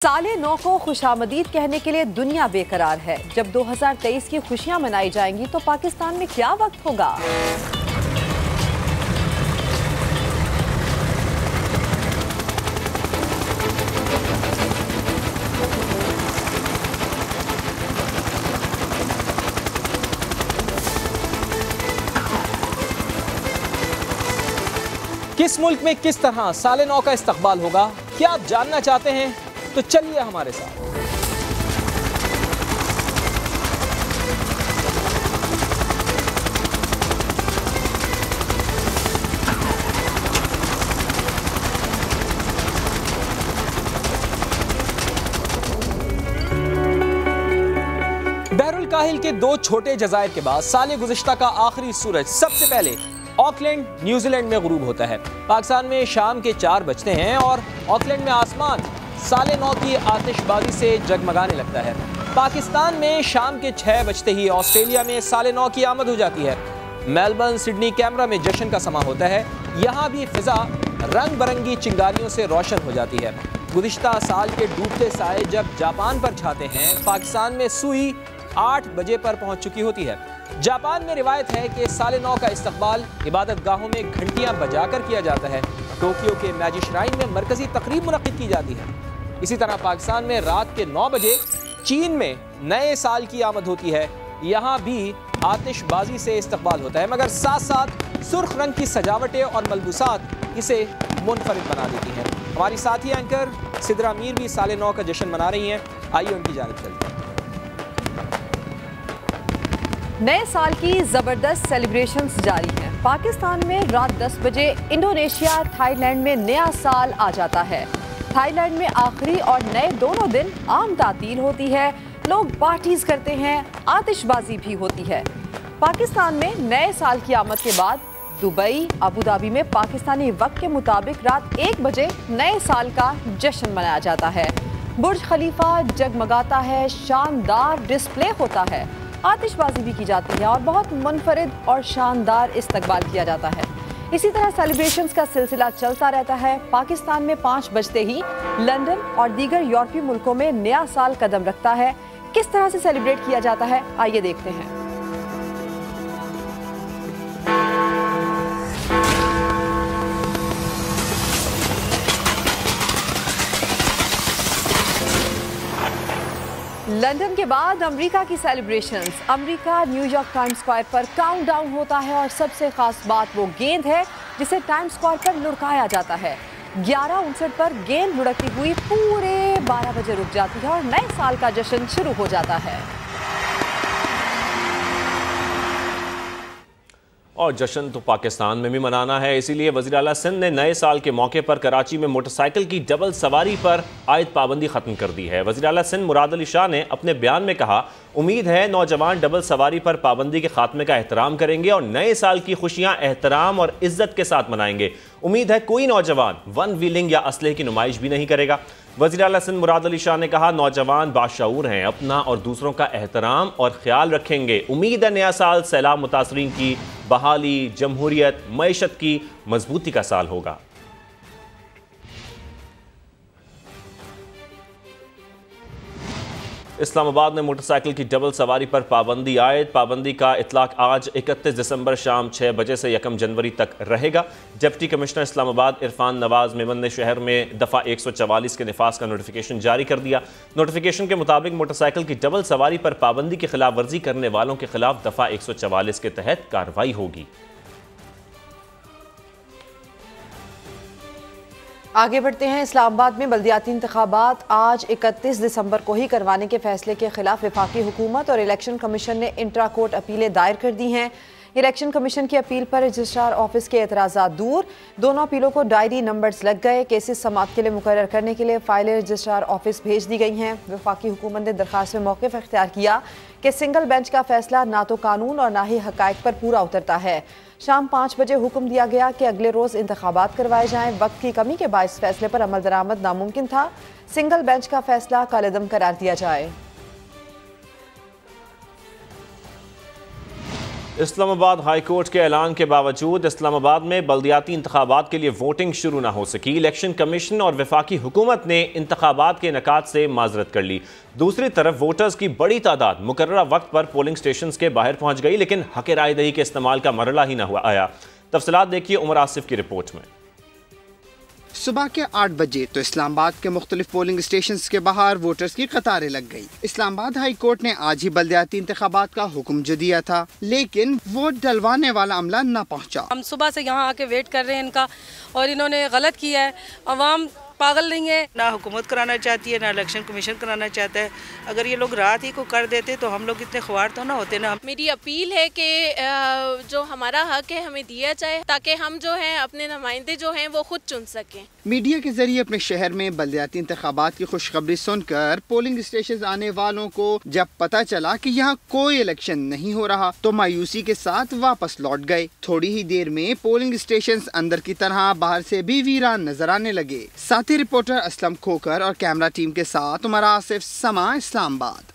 साले नौ को खुशामदीद कहने के लिए दुनिया बेकरार है। जब 2023 की खुशियां मनाई जाएंगी तो पाकिस्तान में क्या वक्त होगा। किस मुल्क में किस तरह साले नौ का इस्तकबाल होगा, क्या आप जानना चाहते हैं? तो चलिए हमारे साथ। बहरुल काहिल के दो छोटे जजायर के बाद साले गुज़िश्ता का आखिरी सूरज सबसे पहले ऑकलैंड न्यूजीलैंड में गुरूब होता है। पाकिस्तान में शाम के 4 बजते हैं और ऑकलैंड में आसमान साले नौ की आतिशबाजी से जगमगाने लगता है। पाकिस्तान में शाम के 6 बजते ही ऑस्ट्रेलिया में साले नौ की आमद हो जाती है। मेलबर्न, सिडनी, कैमरा में जश्न का समा होता है। यहाँ भी फिजा रंग बिरंगी चिंगारियों से रोशन हो जाती है। गुज़िश्ता साल के डूबते साए जब जापान पर छाते हैं, पाकिस्तान में सुई 8 बजे पर पहुँच चुकी होती है। जापान में रिवायत है कि साले नौ का इस्तकबाल इबादत गाहों में घंटियाँ बजाकर किया जाता है। टोक्यो के मैजिक श्राइन में मरकजी तकरीब मुनक्किद की जाती है। इसी तरह पाकिस्तान में रात के 9 बजे चीन में नए साल की आमद होती है। यहाँ भी आतिशबाजी से इस्तकबाल होता है, मगर साथ साथ सुर्ख रंग की सजावटें और मलबूसात इसे मुनफरिद बना देती हैं। हमारी साथी एंकर सिद्रा मीर भी साले नौ का जश्न मना रही हैं। आइए उनकी जानिब चलते हैं। नए साल की जबरदस्त सेलिब्रेशंस जारी हैं। पाकिस्तान में रात 10 बजे इंडोनेशिया, थाईलैंड में नया साल आ जाता है। थाईलैंड में आखिरी और नए दोनों दिन आम तातील होती है। लोग पार्टीज करते हैं, आतिशबाजी भी होती है। पाकिस्तान में नए साल की आमद के बाद दुबई, अबू धाबी में पाकिस्तानी वक्त के मुताबिक रात 1 बजे नए साल का जश्न मनाया जाता है। बुर्ज खलीफा जगमगाता है, शानदार डिस्प्ले होता है, आतिशबाजी भी की जाती है और बहुत मुनफरिद और शानदार इस्तकबाल किया जाता है। इसी तरह सेलिब्रेशंस का सिलसिला चलता रहता है। पाकिस्तान में 5 बजते ही लंदन और दीगर यूरोपीय मुल्कों में नया साल कदम रखता है। किस तरह से सेलिब्रेट किया जाता है, आइए देखते हैं। लंदन के बाद अमेरिका की celebrations. America New York times square पर काउंटडाउन होता है और सबसे खास बात वो गेंद है जिसे टाइम्स स्क्वायर पर लुढ़काया जाता है। 11:59 पर गेंद लुढ़कती हुई पूरे 12 बजे रुक जाती है और नए साल का जश्न शुरू हो जाता है। और जश्न तो पाकिस्तान में भी मनाना है, इसीलिए वज़ीर आला सिंध ने नए साल के मौके पर कराची में मोटरसाइकिल की डबल सवारी पर आयद पाबंदी ख़त्म कर दी है। वज़ीर आला सिंध मुराद अली शाह ने अपने बयान में कहा, उम्मीद है नौजवान डबल सवारी पर पाबंदी के खात्मे का एहतराम करेंगे और नए साल की खुशियां एहतराम और इज्जत के साथ मनाएंगे। उम्मीद है कोई नौजवान वन व्हीलिंग या असलहे की नुमाइश भी नहीं करेगा। वज़ीर आला सिंध मुराद अली शाह ने कहा, नौजवान बाशऊर हैं, अपना और दूसरों का एहतराम और ख्याल रखेंगे। उम्मीद है नया साल सैलाब मुतासरीन की बहाली, जमहूरियत, मईशत की मजबूती का साल होगा। इस्लामाबाद में मोटरसाइकिल की डबल सवारी पर पाबंदी आयद। पाबंदी का इतलाक आज 31 दिसंबर शाम 6 बजे से 1 जनवरी तक रहेगा। डिप्टी कमिश्नर इस्लामाबाद इरफान नवाज मेमन ने शहर में दफ़ा 144 के निफाज का नोटिफिकेशन जारी कर दिया। नोटिफिकेशन के मुताबिक मोटरसाइकिल की डबल सवारी पर पाबंदी की खिलाफ वर्जी करने वालों के खिलाफ दफ़ा 144 के तहत कार्रवाई होगी। आगे बढ़ते हैं। इस्लामाबाद में बल्दियाती इंतखाबात आज 31 दिसंबर को ही करवाने के फैसले के खिलाफ वफाकी हुकूमत और इलेक्शन कमीशन ने इंट्रा कोर्ट अपीलें दायर कर दी हैं। इलेक्शन कमीशन की अपील पर रजिस्ट्रार ऑफिस के एतराज़ात दूर। दोनों अपीलों को डायरी नंबर्स लग गए। केसेस समाअत के लिए मुकर्रर करने के लिए फाइलें रजिस्ट्रार ऑफिस भेज दी गई हैं। वफाकी हुकूमत ने दरख्वास्त में मौक़िफ़ इख्तियार किया कि सिंगल बेंच का फैसला ना तो कानून और ना ही हक़ाइक़ पर पूरा उतरता है। शाम 5 बजे हुक्म दिया गया कि अगले रोज़ इंतखाबात करवाए जाएं। वक्त की कमी के बायस फैसले पर अमल दरामद नामुमकिन था। सिंगल बेंच का फैसला कालेदम करार दिया जाए। इस्लामाबाद हाई कोर्ट के ऐलान के बावजूद इस्लामाबाद में बल्दियाती इंतखाबात के लिए वोटिंग शुरू न हो सकी। इलेक्शन कमीशन और वफाकी हुकूमत ने इंतखाबात के इनेकाद से माजरत कर ली। दूसरी तरफ वोटर्स की बड़ी तादाद मुकर्ररा वक्त पर पोलिंग स्टेशन के बाहर पहुंच गई, लेकिन हक राय दही के इस्तेमाल का मरला ही न आया। तफसीलात देखिए उमर आसिफ की रिपोर्ट में। सुबह के 8 बजे तो इस्लामाबाद के मुख्तलिफ पोलिंग स्टेशंस के बाहर वोटर्स की कतारें लग गई। इस्लामाबाद हाई कोर्ट ने आज ही बल्दियाती इंतखाबात का हुक्म जो दिया था, लेकिन वोट डलवाने वाला अमला न पहुंचा। हम सुबह से यहाँ आके वेट कर रहे हैं इनका, और इन्होंने गलत किया है। अवाम पागल नहीं है, ना हुकूमत कराना चाहती है ना इलेक्शन कमीशन कराना चाहता है। अगर ये लोग रात ही को कर देते तो हम लोग इतने ख्वार तो ना होते ना। मेरी अपील है कि जो हमारा हक है हमें दिया जाए, ताकि हम जो हैं अपने नुमाइंदे जो हैं वो खुद चुन सकें। मीडिया के जरिए अपने शहर में बल्दियाती इंतखाबात की खुशखबरी सुनकर पोलिंग स्टेशन आने वालों को जब पता चला कि यहाँ कोई इलेक्शन नहीं हो रहा तो मायूसी के साथ वापस लौट गए। थोड़ी ही देर में पोलिंग स्टेशन अंदर की तरह बाहर से भी वीरान नजर आने लगे। साथी रिपोर्टर असलम खोकर और कैमरा टीम के साथ उमर आसिफ, समा, इस्लामाबाद।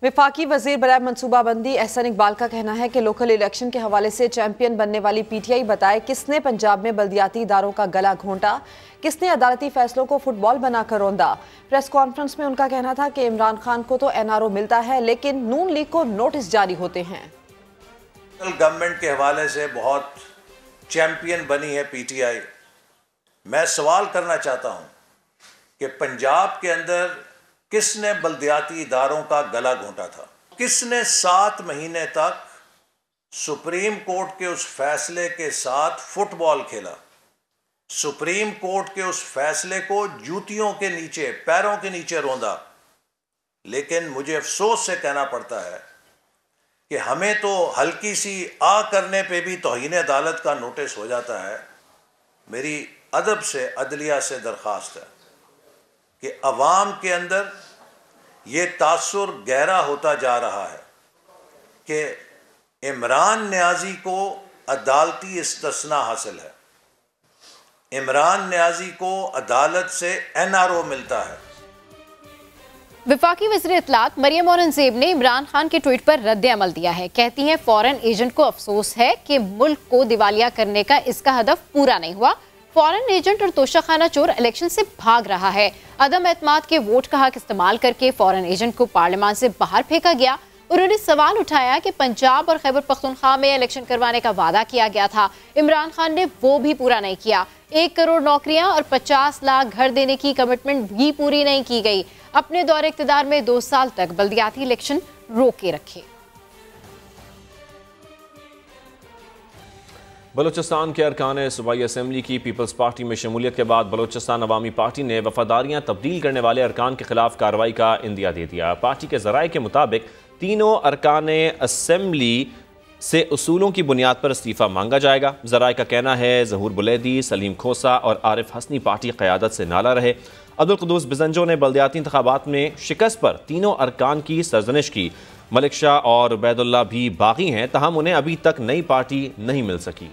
वफाकी वजीर बराए मनसूबाबंदी एहसन इकबाल का कहना है कि लोकल इलेक्शन के हवाले से चैंपियन बनने वाली पीटीआई बताए किसने पंजाब में बल्दियाती इदारों का गला घोंटा, किसने अदालती फैसलों को फुटबॉल बनाकर रौंदा। प्रेस कॉन्फ्रेंस में उनका कहना था कि इमरान खान को तो एनआरओ मिलता है, लेकिन नून लीग को नोटिस जारी होते हैं। गवर्नमेंट के हवाले से बहुत चैंपियन बनी है पीटीआई। मैं सवाल करना चाहता हूं कि पंजाब के अंदर किसने बल्दियाती इदारों का गला घोंटा था? किसने 7 महीने तक सुप्रीम कोर्ट के उस फैसले के साथ फुटबॉल खेला? सुप्रीम कोर्ट के उस फैसले को जूतियों के नीचे, पैरों के नीचे रौंदा। लेकिन मुझे अफसोस से कहना पड़ता है कि हमें तो हल्की सी आ करने पे भी तौहीन अदालत का नोटिस हो जाता है। मेरी अदब से, अदलिया से दरख्वास्त है कि अवाम के अंदर ये तासुर गहरा होता जा रहा है कि इमरान न्याजी को अदालती इस्तिस्ना हासिल है, इमरान न्याजी को अदालत से एनआरओ मिलता है। वफाकी वज़ीर इत्तलात मरियम औरंगज़ेब ने इमरान खान के ट्वीट पर रद्द अमल दिया है। कहती हैं फॉरेन एजेंट को अफसोस है कि मुल्क को दिवालिया करने का इसका हदफ पूरा नहीं हुआ। फॉरेन एजेंट और तोशाखाना चोर इलेक्शन से भाग रहा है। अदम एतमाद के वोट का हक इस्तेमाल करके फॉरेन एजेंट को पार्लियामान से बाहर फेंका गया। उन्होंने सवाल उठाया कि पंजाब और खैबर पख्तूनख्वा में इलेक्शन करवाने का वादा किया गया था, इमरान खान ने वो भी पूरा नहीं किया। 1 करोड़ नौकरियां और 50 लाख घर देने की कमिटमेंट भी पूरी नहीं की गई। अपने दौरे इक़्तिदार में 2 साल तक बल्दियाती इलेक्शन रोके रखे। बलूचिस्तान के अरकान सूबाई असम्बली की पीपल्स पार्टी में शमूलियत के बाद बलूचिस्तान अवामी पार्टी ने वफादारियां तब्दील करने वाले अरकान के खिलाफ कार्रवाई का इंदिया दे दिया। पार्टी के ज़राए के मुताबिक तीनों अरकान असम्बली से उसूलों की बुनियाद पर इस्तीफ़ा मांगा जाएगा। ज़राए का कहना है ज़हूर बुलैदी, सलीम खोसा और आरिफ हसनी पार्टी क़यादत से नाला रहे। अब्दुल कुद्दूस बिजंजो ने बल्दियाती इंतखाबात में शिकस्त पर तीनों अरकान की सरजनिश की। मलिक शाह और उबैदुल्लाह भी बागी हैं, तहम उन्हें अभी तक नई पार्टी नहीं मिल सकी।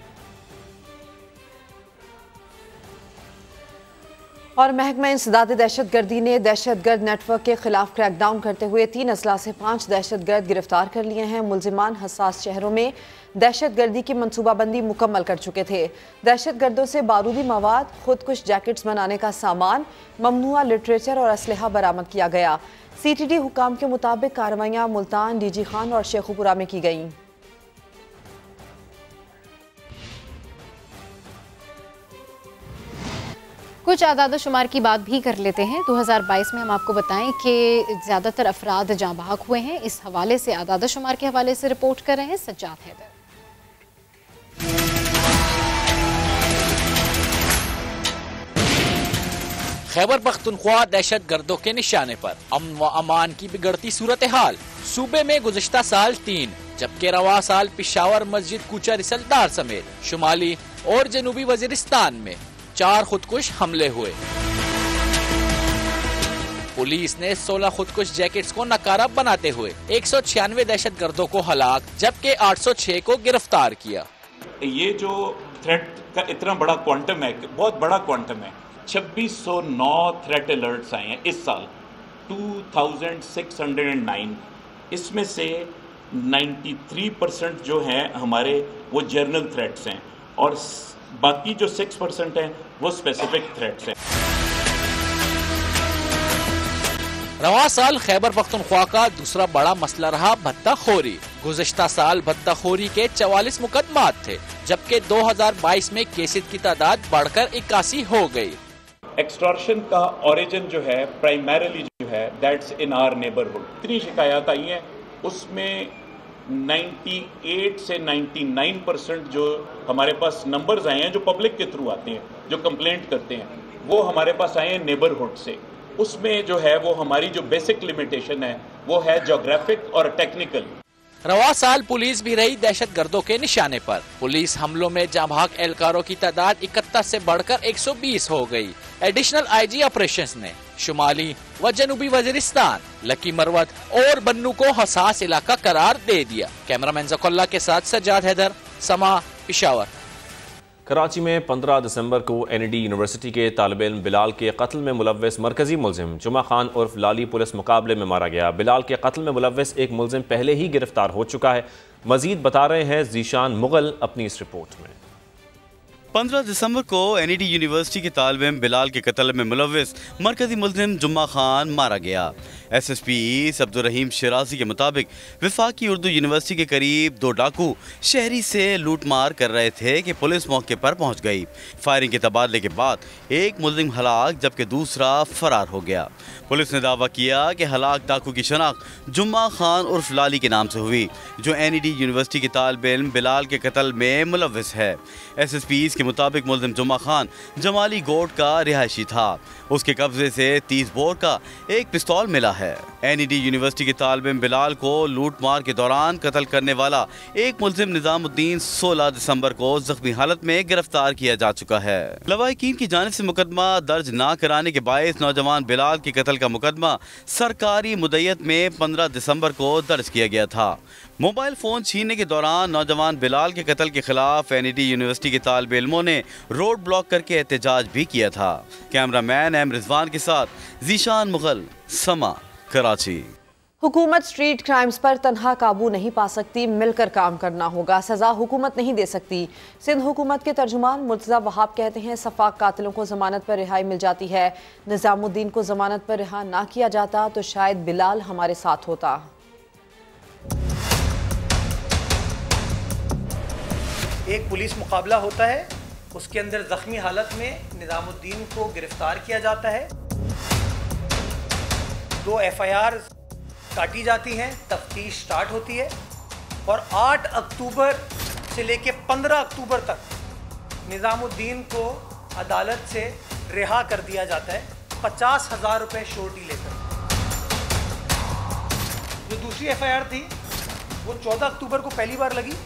और महकमा इंसदाद दहशतगर्दी ने दहशतगर्द नेटवर्क के खिलाफ क्रैकडाउन करते हुए 3 असला से 5 दहशतगर्द गिरफ्तार कर लिए हैं। मुलजिमान हसास शहरों में दहशतगर्दी की मनसूबाबंदी मुकम्मल कर चुके थे। दहशतगर्दों से बारूदी मवाद, खुदकुश जैकेट्स बनाने का सामान, ममनुआ लिटरेचर और असलहा बरामद किया गया। CTD हुकाम के मुताबिक कार्रवाइयाँ मुल्तान, DG खान और शेखुपुरा में की गईं। कुछ आदाद शुमार की बात भी कर लेते हैं। 2022 में हम आपको बताएं कि ज़्यादातर अफराद जाँ बहक हुए हैं। इस हवाले से आदाद शुमार के हवाले से रिपोर्ट कर रहे हैं सज्जाद हैदर। खैबर पख्तूनख्वा दहशत गर्दों के निशाने पर, अमन व अमान की बिगड़ती सूरत हाल। सूबे में गुज़िश्ता साल 3 जबकि रवा साल पिशावर, मस्जिद, कूचा, रिसलदार समेत शुमाली और जनूबी वजीरिस्तान में 4 खुदकुश हमले हुए। पुलिस ने 16 खुदकुश जैकेट्स को नकारा बनाते हुए 196 दहशत गर्दों को हलाक जबकि 806 को गिरफ्तार किया। ये जो थ्रेट का इतना बड़ा क्वांटम है, बहुत बड़ा क्वांटम है। 2609 थ्रेट अलर्ट्स आए हैं इस साल, 2609। इसमें से 93% जो हैं हमारे वो जनरल थ्रेट्स हैं और बाकी जो 6% हैं वो स्पेसिफिक थ्रेट्स हैं। रवां साल खैबर पख्तूनख्वा का दूसरा बड़ा मसला रहा भत्ताखोरी। गुज़िश्ता साल भत्ताखोरी के 44 मुकदमात थे, जबकि 2022 में केसेस की तादाद बढ़कर 81 हो गई। एक्सटॉर्शन का ओरिजिन जो है प्राइमरीली जो है दैट्स इन आवर नेबरहुड। इतनी शिकायत आई हैं, उसमें 98 से 99% जो हमारे पास नंबर्स आए हैं जो पब्लिक के थ्रू आते हैं, जो कंप्लेंट करते हैं, वो हमारे पास आए हैं नेबरहुड से। उसमें जो है वो हमारी जो बेसिक लिमिटेशन है वो है ज्योग्राफिक और टेक्निकल। रवा साल पुलिस भी रही दहशत गर्दों के निशाने पर। पुलिस हमलों में जांबाज एहलकारों की तादाद 71 से बढ़कर 120 हो गई। एडिशनल IG ऑपरेशंस ने शुमाली व जनूबी वजीरिस्तान, लकी मरवत और बन्नू को हसास इलाका करार दे दिया। कैमरामैन ज़कोल्ला के साथ सज्जाद हैदर, समा, पेशावर। कराची में 15 दिसंबर को NED यूनिवर्सिटी के तालिब इल्म बिलाल के कत्ल में मुलव्वस मरकजी मुलजिम जुम्मा खान उर्फ लाली पुलिस मुकाबले में मारा गया। बिलाल के कत्ल में मुलव्वस एक मुलजिम पहले ही गिरफ्तार हो चुका है। मजीद बता रहे हैं जीशान मुगल अपनी इस रिपोर्ट में। 15 दिसंबर को NED यूनिवर्सिटी के तालिब इल्म बिलाल के कत्ल में मुलव्वस मरकजी मुलजिम जुम्मा खान मारा गया। SSP अब्दुल रहीम शिराजी के मुताबिक वफाकी उर्दू यूनिवर्सिटी के करीब 2 डाकू शहरी से लूटमार कर रहे थे कि पुलिस मौके पर पहुंच गई। फायरिंग के तबादले के बाद एक मुलजिम हलाक जबकि दूसरा फरार हो गया। पुलिस ने दावा किया कि हलाक डाकू की शनाख्त जुम्मा खान उर्फ लाली के नाम से हुई, जो NED यूनिवर्सिटी के तालिब इल्म बिलाल के कत्ल में मुलव्वस है। SSP के मुताबिक मुलजिम जुम्मा खान जमाली गोट का रिहायशी था। उसके कब्जे से 30 बोर का एक पिस्तौल मिला है। NED यूनिवर्सिटी के तालिब इल्म बिलाल को लूट मार के दौरान कत्ल करने वाला एक मुलजिम निजामुद्दीन 16 दिसंबर को जख्मी हालत में गिरफ्तार किया जा चुका है। लवाहिकीन की जानिब से मुकदमा दर्ज न कराने के बायस नौजवान बिलाल के कत्ल का मुकदमा सरकारी मुद्दत में 15 दिसंबर को दर्ज किया गया था। मोबाइल फोन छीनने के दौरान नौजवान बिलाल के कत्ल के खिलाफ NED यूनिवर्सिटी के तालिब इल्मों ने रोड ब्लॉक करके एहतजाज भी किया था। कैमरामैन M रिजवान के साथ जीशान मुगल, समा, कराची। हुकूमत स्ट्रीट क्राइम्स पर तनहा काबू नहीं पा सकती, मिलकर काम करना होगा। सजा हुकूमत नहीं दे सकती। सिंध हुकूमत के तर्जुमान मुर्तज़ा वहाब कहते हैं सफाक कातिलों को जमानत पर रिहाई मिल जाती है। निजामुद्दीन को जमानत पर रिहा ना किया जाता तो शायद बिलाल हमारे साथ होता। एक पुलिस मुकाबला होता है, उसके अंदर जख्मी हालत में निजामुद्दीन को गिरफ्तार किया जाता है। 2 FIR काटी जाती हैं, तफ्तीश स्टार्ट होती है और 8 अक्टूबर से लेके 15 अक्टूबर तक निजामुद्दीन को अदालत से रिहा कर दिया जाता है 50,000 रुपये श्योरिटी लेकर। जो दूसरी FIR थी वो 14 अक्टूबर को पहली बार लगी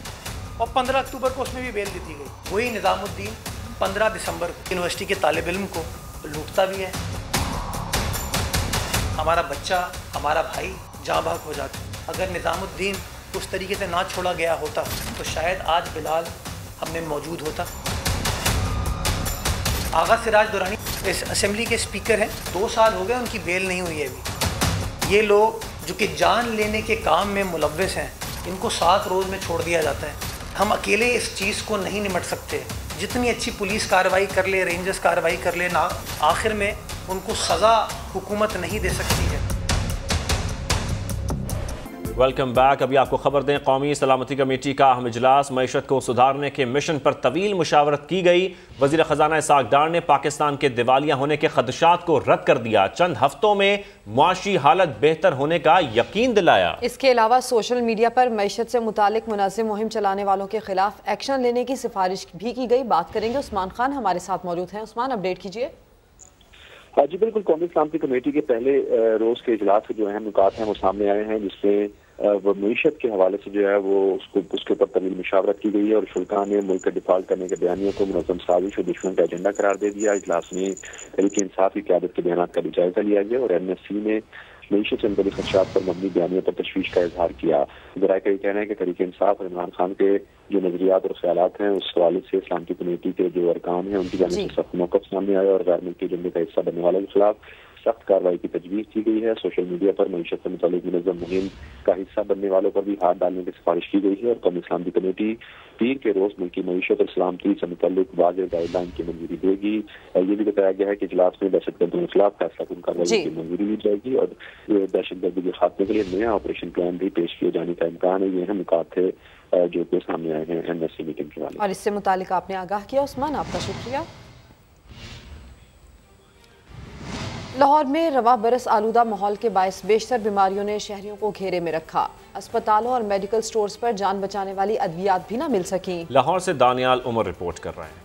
और 15 अक्टूबर को उसमें भी बेल दी गई। वही निजामुद्दीन 15 दिसंबर यूनिवर्सिटी के तालिब इल्म को लूटता भी है। हमारा बच्चा, हमारा भाई जाँ भाग हो जाता। अगर निजामुद्दीन उस तरीके से ना छोड़ा गया होता तो शायद आज बिलाल हमने मौजूद होता। आगा सिराज दुरानी इस असेंबली के स्पीकर हैं, 2 साल हो गए उनकी बेल नहीं हुई है अभी। ये लोग जो कि जान लेने के काम में मुलव्वस हैं, इनको 7 रोज़ में छोड़ दिया जाता है। हम अकेले इस चीज़ को नहीं निमट सकते। जितनी अच्छी पुलिस कार्रवाई कर ले, रेंजर्स कार्रवाई कर ले, ना आखिर में उनको सज़ा हुकूमत नहीं दे सकती है। Welcome back. अभी आपको खबर दें, कौमी सलामती कमेटी का अहम इजलास मईशत को सुधारने के मिशन पर तवील मुशावरत की गई। वज़ीर ख़जाना इसाक डार ने पाकिस्तान के दिवालिया होने के खदशात को रद्द कर दिया। चंद हफ्तों में मुआशी हालत बेहतर होने का यकीन दिलाया। इसके अलावा सोशल मीडिया पर मईशत से मुतालिक मुनाज़िम मुहिम चलाने वालों के खिलाफ एक्शन लेने की सिफारिश भी की गई। बात करेंगे, उस्मान खान हमारे साथ मौजूद हैं। उस्मान, अपडेट कीजिए। हाँ जी बिल्कुल, कौमी सलामती कमेटी के पहले रोज के इजलास के जो अहम नुकात हैं वो सामने आए हैं, जिसमें वो मीशत के हवाले से जो है वो उसके ऊपर तवील मुशावरत की गई है और शुल्का ने मुल्क के डिफॉल्ट करने के बयानियों को मुनज़्ज़म साजिश और दुश्मन का एजेंडा करार दे दिया। इजलास में तहरीक इंसाफ की क़यादत के बयान का भी जायजा लिया गया और NSC ने मीशत से मुतल्लिक़ खदशात पर मबनी बयानियों पर तशवीश का इजहार किया। ज़राए का ये कहना है कि तहरीक इंसाफ और इमरान खान के जो नजरियात और ख्यालात हैं उस हवाले से इस्लामी कमेटी के जो अरकान हैं उनकी जानिब से सख्त मौक़िफ़ सामने आया और गैर मुल्की जुम्मे का हिस्सा बनने वालों के खिलाफ सख्त कार्रवाई की तजवीज़ की गई है। सोशल मीडिया पर मईशत से मुताल्लिक़ मुनज़्ज़म मुहिम का हिस्सा बनने वालों पर भी हाथ डालने की सिफारिश की गई है और कौमी इस्लामी कमेटी पीर के रोज़ मुल्की मईशत और सलामती से मुताल्लिक़ वाज़ेह गाइडलाइन की मंजूरी देगी। ये भी बताया गया है कि इजलास में दहशतगर्दों के खिलाफ फैसला कुन कार्रवाई की मंजूरी दी जाएगी और दहशतगर्दी के खात्मे के लिए नया ऑपरेशन प्लान भी पेश किए जाने का इम्कान है। ये अहम नुकात थे जो कि सामने आए हैं NSC मीटिंग के वाले। और इससे मुतालिक आपने आगाह किया उस्मान, आपका शुक्रिया। लाहौर में रवा बरस आलूदा माहौल के बायस बेशतर बीमारियों ने शहरियों को घेरे में रखा। अस्पतालों और मेडिकल स्टोर्स पर जान बचाने वाली अद्वियात भी न मिल सकी। लाहौर से दानियाल उमर रिपोर्ट कर रहे हैं।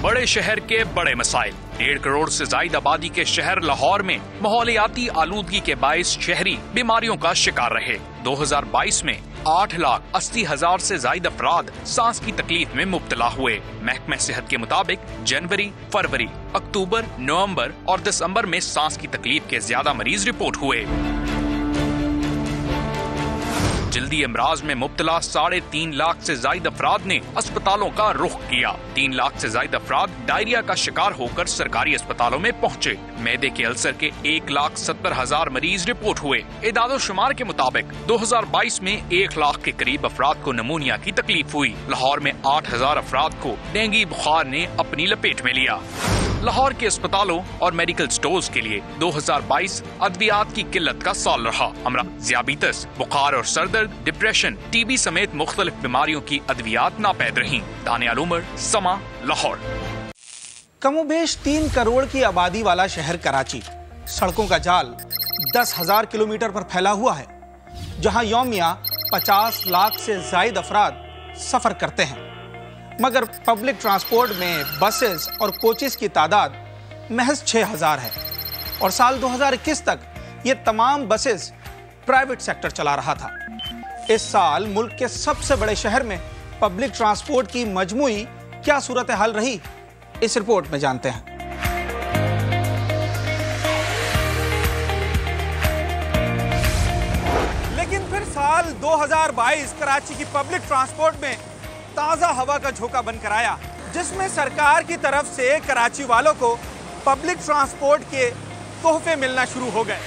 बड़े शहर के बड़े मसाइल। 1.5 करोड़ से ज्यादा आबादी के शहर लाहौर में माहौलियाती आलूदगी के बायस शहरी बीमारियों का शिकार रहे। 2022 में 8,80,000 से ज्यादा अफराद सांस की तकलीफ में मुब्तला हुए। महकमा सेहत के मुताबिक जनवरी, फरवरी, अक्टूबर, नवंबर और दिसंबर में सांस की तकलीफ के ज्यादा मरीज रिपोर्ट हुए। जल्दी अमराज में मुब्तला 3.5 लाख से ज्यादा अफराद ने अस्पतालों का रुख किया। 3 लाख से ज्यादा अफराद डायरिया का शिकार होकर सरकारी अस्पतालों में पहुँचे। मैदे के अल्सर के 1,70,000 मरीज रिपोर्ट हुए। एदादो-शुमार के मुताबिक 2022 में 1 लाख के करीब अफराद को नमूनिया की तकलीफ हुई। लाहौर में 8,000 अफराद को डेंगू बुखार ने अपनी लपेट में लिया। लाहौर के अस्पतालों और मेडिकल स्टोर्स के लिए 2022 अद्वियात की किल्लत का साल रहा। ज़ियाबीतस, बुखार और सरदर्द, डिप्रेशन, टीबी समेत मुख्तलिफ बीमारियों की अद्वियात नापैद रहीं। दानियाल उमर, समा, लाहौर। कमोबेश 3 करोड़ की आबादी वाला शहर कराची सड़कों का जाल 10,000 किलोमीटर पर फैला हुआ है, जहां यौमिया 50 लाख से ज्यादा अफराद सफर करते हैं, मगर पब्लिक ट्रांसपोर्ट में बसेस और कोचेस की तादाद महज 6,000 है और साल 2021 तक ये तमाम बसेस प्राइवेट सेक्टर चला रहा था। इस साल मुल्क के सबसे बड़े शहर में पब्लिक ट्रांसपोर्ट की मजमूई क्या सूरत हाल रही, इस रिपोर्ट में जानते हैं। लेकिन फिर साल 2022 कराची की पब्लिक ट्रांसपोर्ट में ताज़ा हवा का झोंका बनकर आया, जिसमें सरकार की तरफ से कराची वालों को पब्लिक ट्रांसपोर्ट के तोहफे मिलना शुरू हो गए।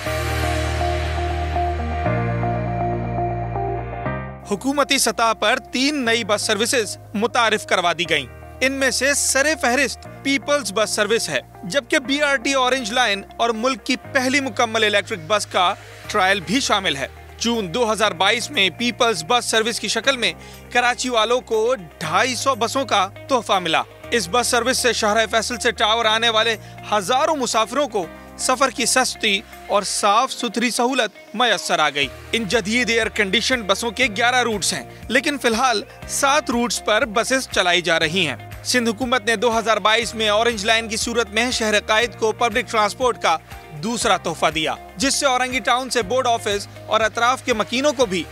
हुकूमती सतह पर 3 नई बस सर्विसेज मुतारिफ करवा दी गईं। इनमें से सरे फहरिस्त पीपल्स बस सर्विस है, जबकि BRT ऑरेंज लाइन और मुल्क की पहली मुकम्मल इलेक्ट्रिक बस का ट्रायल भी शामिल है। जून 2022 में पीपल्स बस सर्विस की शक्ल में कराची वालों को 250 बसों का तोहफा मिला। इस बस सर्विस से शहर फैसल से टावर आने वाले हजारों मुसाफिरों को सफर की सस्ती और साफ सुथरी सहूलत मयसर आ गई। इन जदीद एयर कंडीशन बसों के 11 रूट्स हैं, लेकिन फिलहाल 7 रूट्स पर बसेस चलाई जा रही हैं। सिंध हुकूमत ने 2022 में ऑरेंज लाइन की सूरत में शहर कायद को पब्लिक ट्रांसपोर्ट का दूसरा तोहफा दिया, जिससे औरंगी टाउन से बोर्ड ऑफिस और अतराफ के मकीनों को भी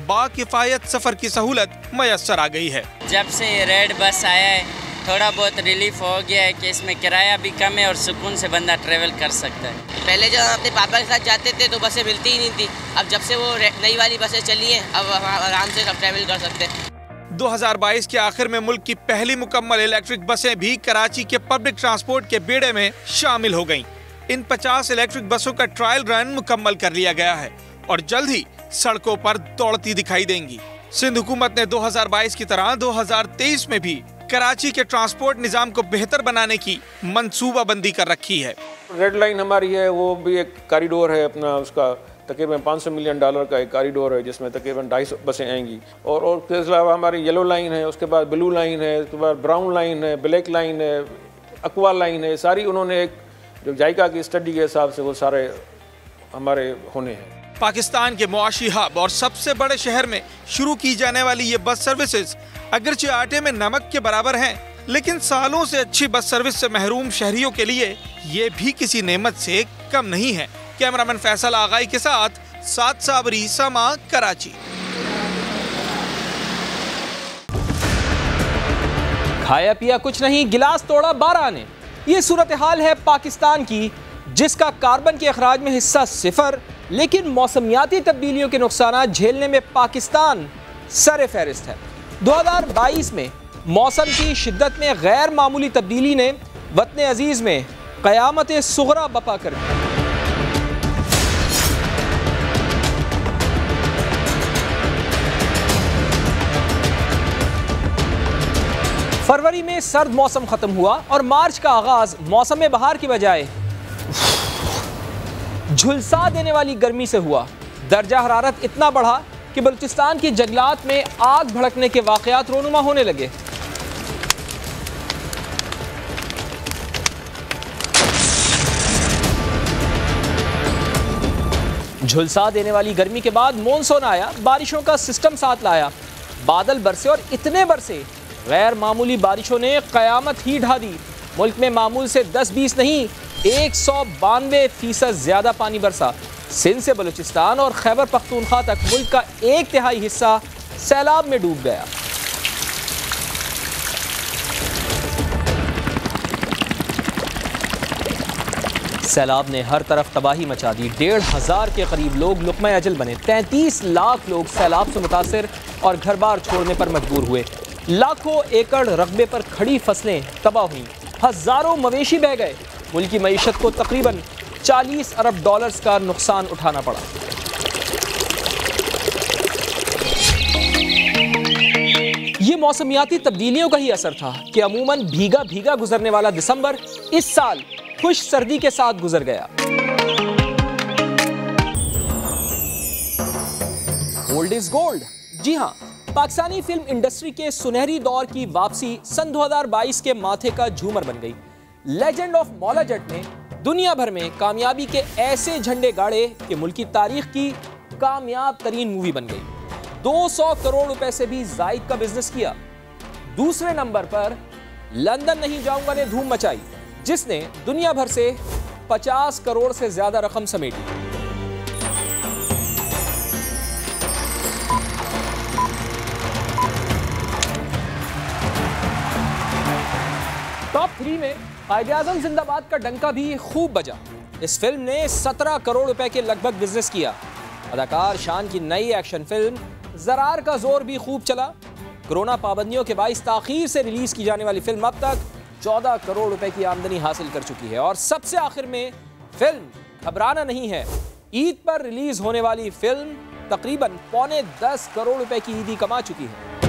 बाकिफायत सफर की सहूलत मयसर आ गई है। जब से रेड बस आया है थोड़ा बहुत रिलीफ हो गया है कि इसमें किराया भी कम है और सुकून से बंदा ट्रेवल कर सकता है। पहले जब हम अपने पापा के साथ जाते थे तो बसें मिलती ही नहीं थी, अब जब से वो नई वाली बसें चली हैं अब आराम से सब ट्रेवल कर सकते हैं। 2022 के आखिर में मुल्क की पहली मुकम्मल इलेक्ट्रिक बसें भी कराची के पब्लिक ट्रांसपोर्ट के बेड़े में शामिल हो गयी। इन 50 इलेक्ट्रिक बसों का ट्रायल रन मुकम्मल कर लिया गया है और जल्द ही सड़कों पर दौड़ती दिखाई देंगी। सिंध हुकूमत ने 2022 की तरह 2023 में भी कराची के ट्रांसपोर्ट निजाम को बेहतर बनाने की मंसूबाबंदी कर रखी है। रेड लाइन हमारी है, वो भी एक कॉरिडोर है अपना, उसका तकरीबन $500 मिलियन का एक कॉरिडोर है जिसमें तकरीबन 250 बसें आएंगी। और उसके अलावा हमारी येलो लाइन है, उसके बाद ब्लू लाइन है, उसके बाद ब्राउन लाइन है, ब्लैक लाइन है, एक्वा लाइन है। सारी उन्होंने एक जो जायका की स्टडी के हिसाब से वो सारे हमारे होने हैं। पाकिस्तान के मुआशी हब और सबसे बड़े शहर में शुरू की जाने वाली ये बस सर्विसेज अगरचे आटे में नमक के बराबर हैं, लेकिन सालों से अच्छी बस सर्विस से महरूम शहरियों के लिए ये भी किसी नेमत से कम नहीं है। कैमरामैन फैसल आगाई के साथ साद साबरी, समा, कराची। खाया पिया कुछ नहीं, गिलास तोड़ा 12 ने। ये सूरत हाल है पाकिस्तान की, जिसका कार्बन के अखराज में हिस्सा 0, लेकिन मौसमियाती तब्दीलियों के नुकसान झेलने में पाकिस्तान सरे फहरिस्त है। 2022 में मौसम की शिद्दत में गैर मामूली तब्दीली ने वतन अजीज में क़यामत सुगरा बपा कर दी। फरवरी में सर्द मौसम खत्म हुआ और मार्च का आगाज मौसम बहार की बजाय झुलसा देने वाली गर्मी से हुआ। दर्जा हरारत इतना बढ़ा कि बलूचिस्तान की जंगलात में आग भड़कने के वाकयात रोनुमा होने लगे। झुलसा देने वाली गर्मी के बाद मॉनसून आया, बारिशों का सिस्टम साथ लाया। बादल बरसे और इतने बरसे, गैर मामूली बारिशों ने क़यामत ही ढा दी। मुल्क में मामूल से 10-20 नहीं 192% ज़्यादा पानी बरसा। सिंध से बलूचिस्तान और खैबर पख्तूनख्वा तक मुल्क का 1/3 हिस्सा सैलाब में डूब गया। सैलाब ने हर तरफ तबाही मचा दी। 1,500 के करीब लोग लुक़मा अजल बने। 33 लाख लोग सैलाब से मुतासिर और घर बार छोड़ने पर मजबूर हुए। लाखों एकड़ रकबे पर खड़ी फसलें तबाह हुईं। हज़ारों मवेशी बह गए। मुल्क की मईशत को तकरीबन $40 अरब का नुकसान उठाना पड़ा। ये मौसमियाती तब्दीलियों का ही असर था कि अमूमन भीगा भीगा गुजरने वाला दिसंबर इस साल खुश सर्दी के साथ गुजर गया। Old is gold. जी हां, पाकिस्तानी फिल्म इंडस्ट्री के सुनहरी दौर की वापसी सन 2022 के माथे का झूमर बन गई। लेजेंड ऑफ मौला जट ने दुनिया भर में कामयाबी के ऐसे झंडे गाड़े कि मुल्क की तारीख की कामयाब तरीन मूवी बन गई। 200 करोड़ रुपए से भी जायद का बिजनेस किया। दूसरे नंबर पर लंदन नहीं जाऊंगा ने धूम मचाई, जिसने दुनिया भर से 50 करोड़ से ज्यादा रकम समेटी। टॉप 3 में कायद-ए-आज़म जिंदाबाद का डंका भी खूब बजा। इस फिल्म ने 17 करोड़ रुपए के लगभग बिजनेस किया। अदाकार शान की नई एक्शन फिल्म ज़रार का जोर भी खूब चला। कोरोना पाबंदियों के बाइस ताखीर से रिलीज की जाने वाली फिल्म अब तक 14 करोड़ रुपए की आमदनी हासिल कर चुकी है। और सबसे आखिर में फिल्म घबराना नहीं है। ईद पर रिलीज होने वाली फिल्म तकरीबन 9.25 करोड़ रुपए की ईदी कमा चुकी है।